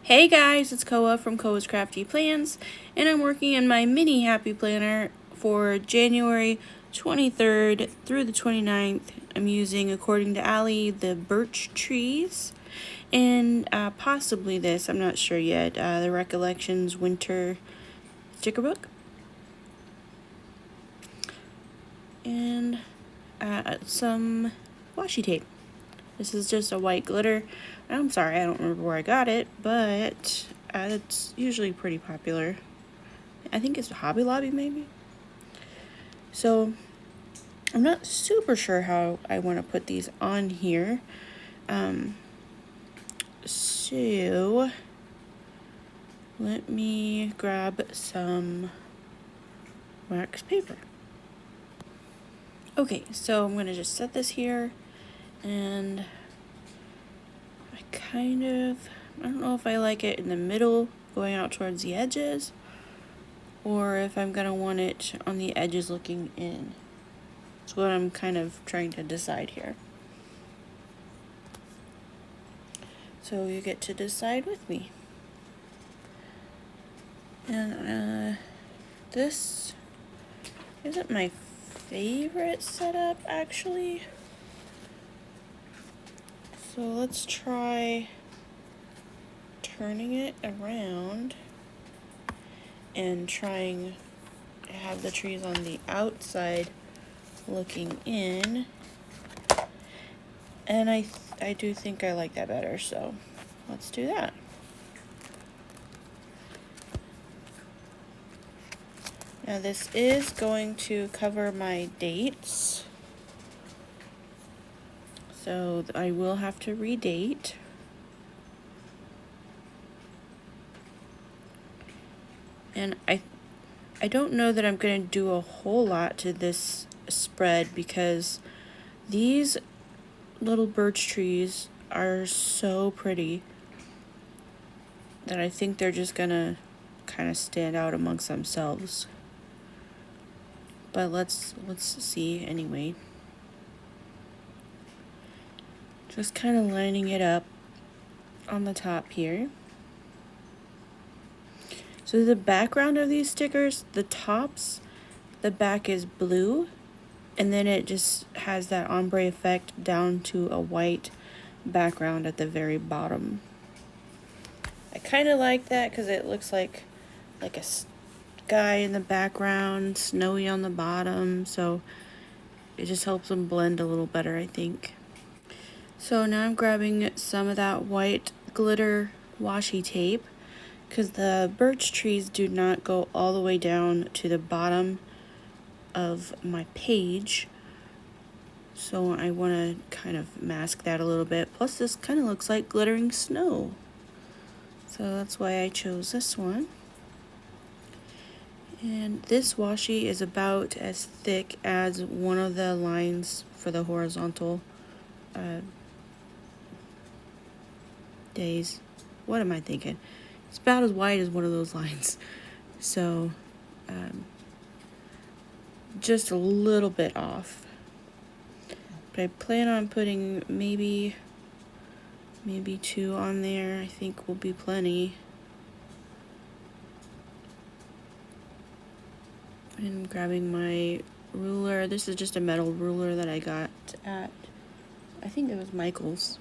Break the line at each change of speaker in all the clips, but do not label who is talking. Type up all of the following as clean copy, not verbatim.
Hey guys, it's Koa from Koa's Crafty Plans, and I'm working in my mini happy planner for January 23rd through the 29th. I'm using, according to Allie, the birch trees and possibly this, I'm not sure yet, the Recollections Winter sticker book. And some washi tape. This is just a white glitter. I'm sorry, I don't remember where I got it, but it's usually pretty popular. I think it's Hobby Lobby, maybe. So I'm not super sure how I want to put these on here. So let me grab some wax paper. Okay, so I'm gonna just set this here, and I don't know if I like it in the middle going out towards the edges, or if I'm gonna want it on the edges looking in. That's what I'm kind of trying to decide here. So you get to decide with me. And this isn't my favorite setup, actually. So let's try turning it around and trying to have the trees on the outside looking in. And I do think I like that better, so let's do that. Now this is going to cover my dates, so I will have to redate. And I don't know that I'm going to do a whole lot to this spread, because these little birch trees are so pretty that I think they're just going to kind of stand out amongst themselves. But let's see anyway. Just kind of lining it up on the top here. So the background of these stickers, the back is blue, and then it just has that ombre effect down to a white background at the very bottom. I kind of like that because it looks like a sky in the background, snowy on the bottom, so it just helps them blend a little better, I think. So now I'm grabbing some of that white glitter washi tape, because the birch trees do not go all the way down to the bottom of my page. So I want to kind of mask that a little bit. Plus this kind of looks like glittering snow. So that's why I chose this one. And this washi is about as thick as one of the lines for the horizontal days. What am I thinking? It's about as wide as one of those lines. So just a little bit off. But I plan on putting maybe 2 on there. I think will be plenty. And grabbing my ruler. This is just a metal ruler that I got at, I think it was Michael's.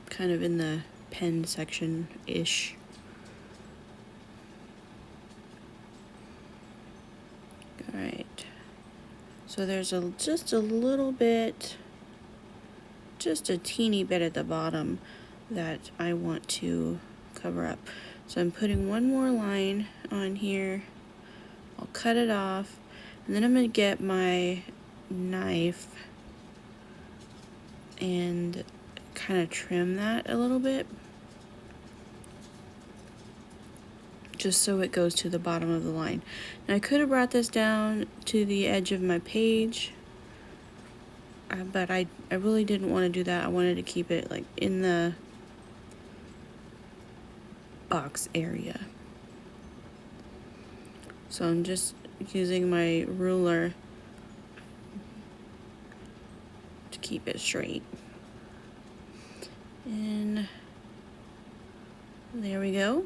Kind of in the pen section-ish. Alright. So there's just a little bit, just a teeny bit at the bottom that I want to cover up. So I'm putting one more line on here. I'll cut it off, and then I'm going to get my knife and kind of trim that a little bit, just so it goes to the bottom of the line. Now I could have brought this down to the edge of my page, but I really didn't want to do that. I wanted to keep it like in the box area. So I'm just using my ruler to keep it straight. And there we go.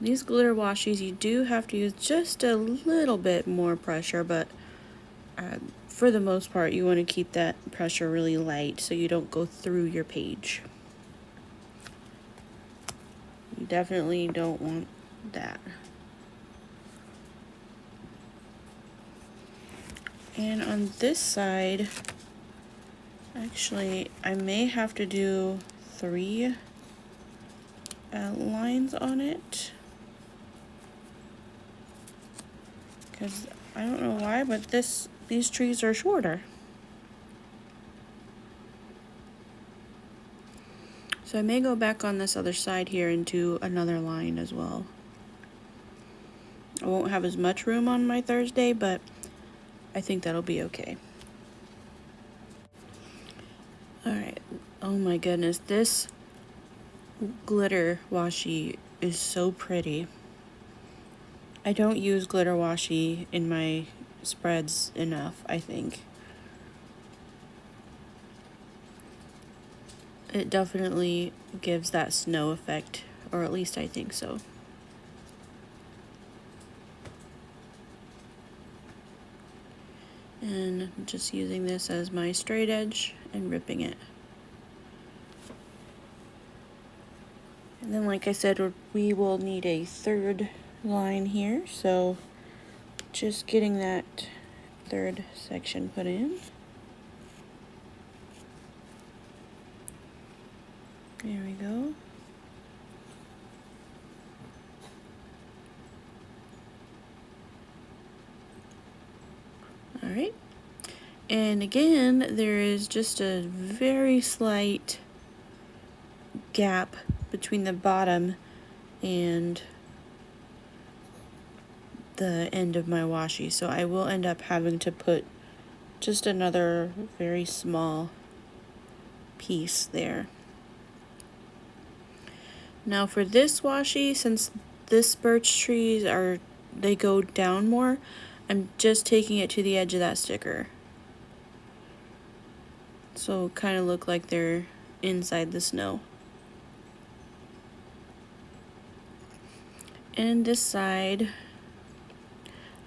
These glitter washies, you do have to use just a little bit more pressure, but for the most part, you want to keep that pressure really light so you don't go through your page. You definitely don't want that. And on this side, actually, I may have to do 3 lines on it. Because I don't know why, but these trees are shorter. So I may go back on this other side here and do another line as well. I won't have as much room on my Thursday, but I think that'll be okay. Alright, oh my goodness, this glitter washi is so pretty. I don't use glitter washi in my spreads enough, I think. It definitely gives that snow effect, or at least I think so. And I'm just using this as my straight edge and ripping it. And then, like I said, we will need a 3rd line here, so just getting that 3rd section put in. There we go. All right. And again, there is just a very slight gap between the bottom and the end of my washi, so I will end up having to put just another very small piece there. Now for this washi, since this birch trees they go down more, I'm just taking it to the edge of that sticker, so kind of look like they're inside the snow. And this side,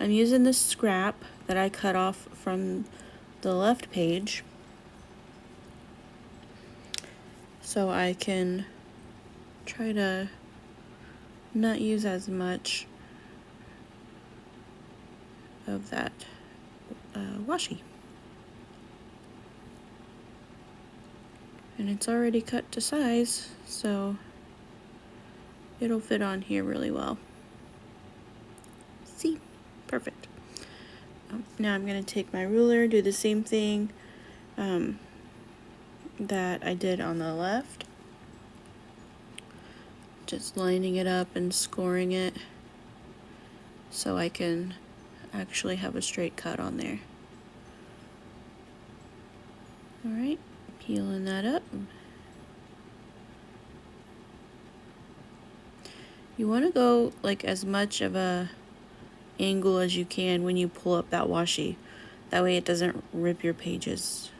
I'm using this scrap that I cut off from the left page so I can try to not use as much of that washi. And it's already cut to size, so it'll fit on here really well. See? Perfect. Now I'm going to take my ruler, do the same thing that I did on the left. Just lining it up and scoring it so I can actually have a straight cut on there. Alright, peeling that up. You want to go like as much of a angle as you can when you pull up that washi. That way it doesn't rip your pages.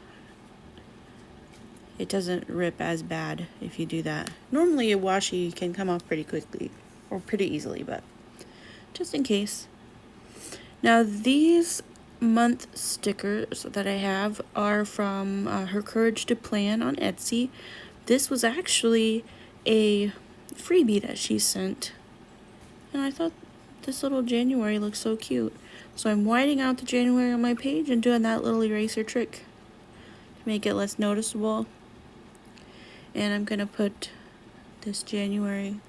It doesn't rip as bad if you do that. Normally a washi can come off pretty quickly or pretty easily, but just in case. Now these month stickers that I have are from Her Courage to Plan on Etsy. This was actually a freebie that she sent, and I thought this little January looks so cute. So I'm whiting out the January on my page and doing that little eraser trick to make it less noticeable. And I'm gonna put this January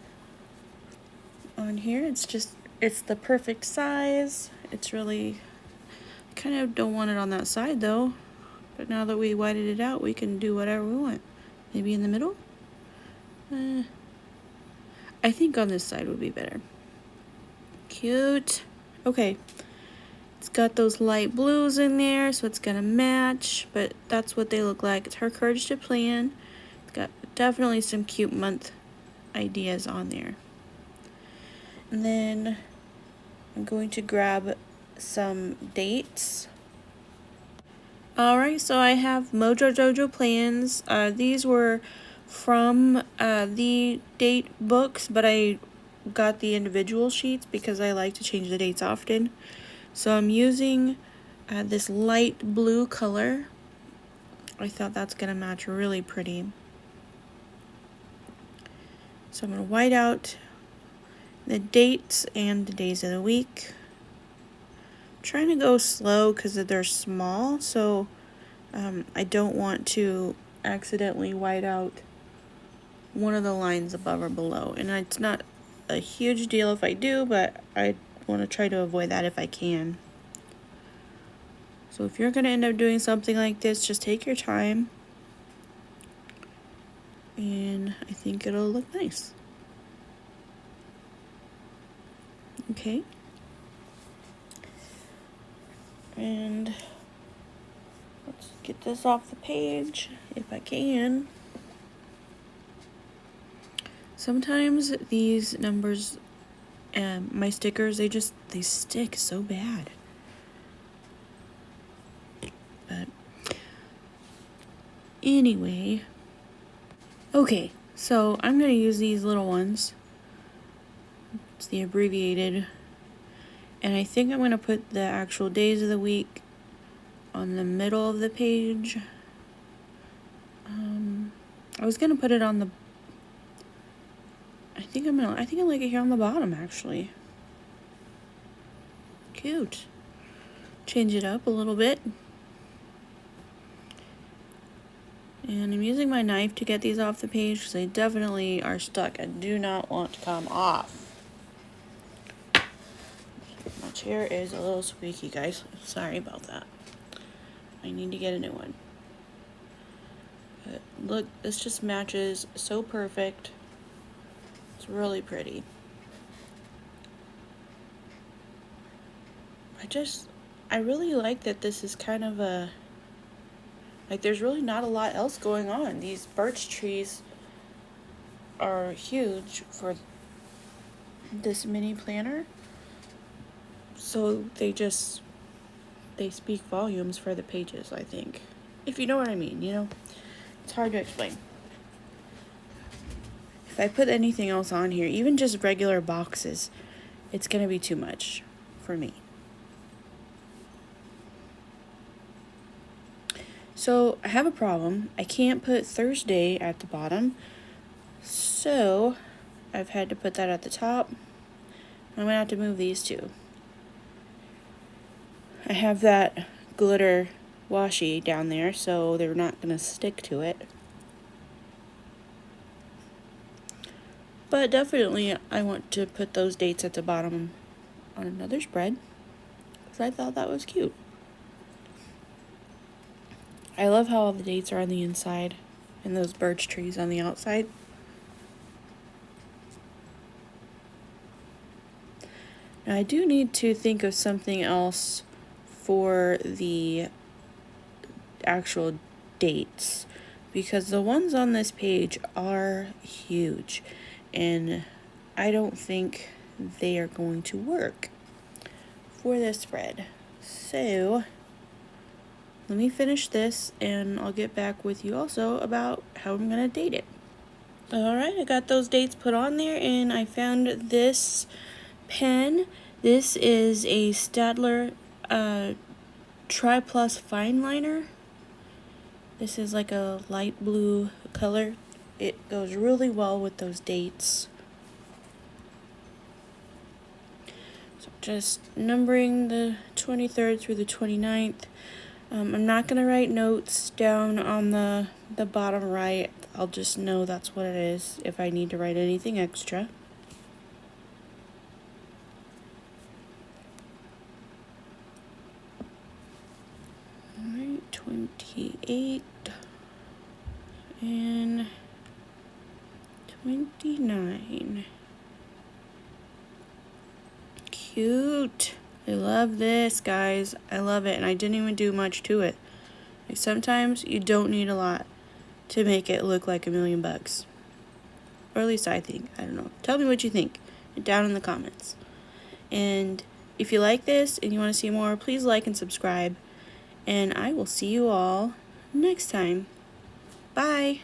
on here. It's the perfect size. It's really, kind of don't want it on that side though, but now that we whited it out, we can do whatever we want. Maybe in the middle? I think on this side would be better. Cute. Okay, it's got those light blues in there, so it's gonna match, but that's what they look like. It's Her Courage to Plan. It's got definitely some cute month ideas on there. And then I'm going to grab some dates. Alright, so I have Mojo Jojo plans. These were from the date books, but I got the individual sheets because I like to change the dates often. So I'm using this light blue color. I thought that's going to match really pretty. So I'm going to white out the dates and the days of the week. I'm trying to go slow because they're small, so I don't want to accidentally white out one of the lines above or below. And it's not a huge deal if I do, but I want to try to avoid that if I can. So if you're going to end up doing something like this, just take your time. And I think it'll look nice. Okay. And let's get this off the page if I can. Sometimes these numbers and my stickers, they stick so bad. But anyway, okay, so I'm going to use these little ones. It's the abbreviated. And I think I'm going to put the actual days of the week on the middle of the page. I was going to put it on the... I think I like it here on the bottom, actually. Cute. Change it up a little bit. And I'm using my knife to get these off the page because they definitely are stuck and do not want to come off. My chair is a little squeaky, guys. Sorry about that. I need to get a new one. But look, this just matches so perfect. It's really pretty. I really like that this is kind of a... Like, there's really not a lot else going on. These birch trees are huge for this mini planner. So they speak volumes for the pages, I think. If you know what I mean, you know? It's hard to explain. If I put anything else on here, even just regular boxes, it's going to be too much for me. So I have a problem. I can't put Thursday at the bottom. So I've had to put that at the top. I'm going to have to move these two. I have that glitter washi down there, so they're not going to stick to it. But definitely I want to put those dates at the bottom on another spread because I thought that was cute. I love how all the dates are on the inside and those birch trees on the outside. Now I do need to think of something else for the actual dates because the ones on this page are huge and I don't think they are going to work for this spread. So let me finish this and I'll get back with you also about how I'm going to date it. Alright, I got those dates put on there and I found this pen. This is a Staedtler Tri Plus Fine Liner. This is like a light blue color. It goes really well with those dates. So just numbering the 23rd through the 29th. I'm not going to write notes down on the bottom right. I'll just know that's what it is if I need to write anything extra. Alright, 28 and 29. Cute. I love this, guys. I love it, and I didn't even do much to it. Like, sometimes you don't need a lot to make it look like $1,000,000. Or at least I think. I don't know. Tell me what you think down in the comments. And if you like this and you want to see more, please like and subscribe. And I will see you all next time. Bye!